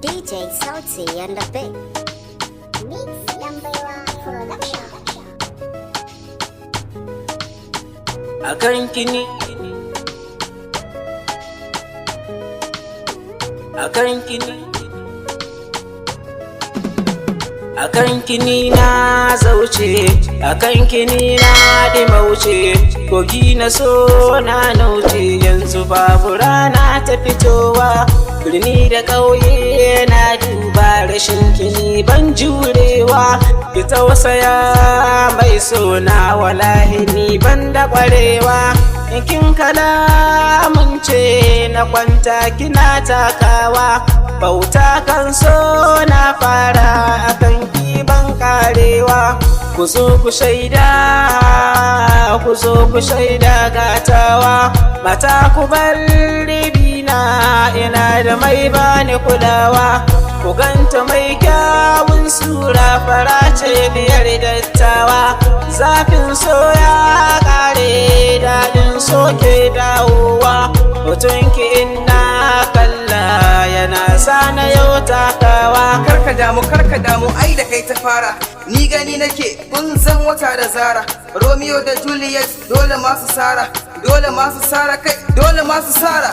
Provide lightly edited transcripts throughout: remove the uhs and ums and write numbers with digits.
DJ Sauti and the Big Mix Lambewa Production. Akan kini akan kini na zauce, akan kini na dimauce, kogi na so na nauce, yanzu babu rana ta fitowa, birni da ƙauye na duba rashin kini ban jurewa, ki tausaya mai sona wallahi ni ban da ƙwarewa, in kin kalamun ce na kwanta kina takawa, bauta kan so na fara akan ban karewa, ku zo ku shaida gatawa, mata ku bar ribina ina da mai bani kulawa, ku ganta mai kyawun sura fara ce biyar dattawa, zafin so ya kare daɗin so ke dawowa, mutunki ina kalla yana sana yau takawa. Karka damu ai da kai ta fara, ni gani nake kun san wata da Zara, Romeo da Juliet dole masu sara kai dole masu sara.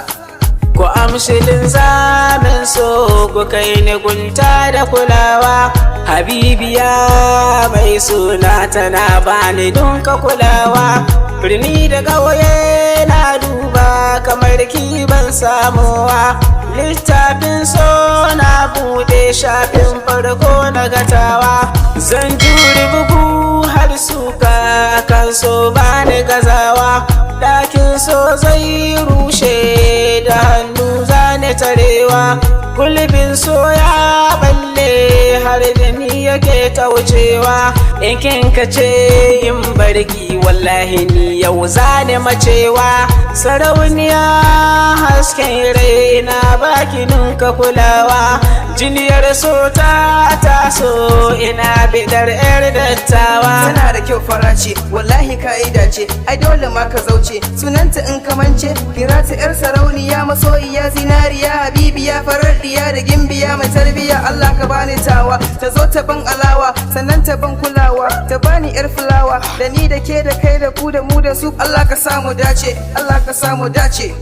Ku amshi linzamin so ku kai ni gunta da kulawa, Habibiya mai suna tana bani dunka kulawa, birni da ƙauye na duba kamar ki ban samuwa, littafin so na bude shafin farko na gatawa, zan juri bugu har suka kan so bani gazawa, ɗakin so zai rushe da hannu zane tarewa, gulbin so ya balle har da ni yake ta wucewa, in kin kace in barki wallahi ni yau zane macewa, sarauniya hasken raina baki ninka kulawa, jiniyar so ta taso ina bidar yar dattawa. Tana da kyau fara ce wallahi ka'ida ce, ai dole ma ka zauce, sunanta in kamance kira ta yar sarauniya masoyiya zinariya habibiya farar diya da gimbiya mai tarbiya, Allah ka bani tawa ta zo ta ban alawa sannan ta ban kulawa, ta bani yar fulawa da ni da ke da kai da ku da mu da su, Allah ka samu dace, Allah ka samu dace.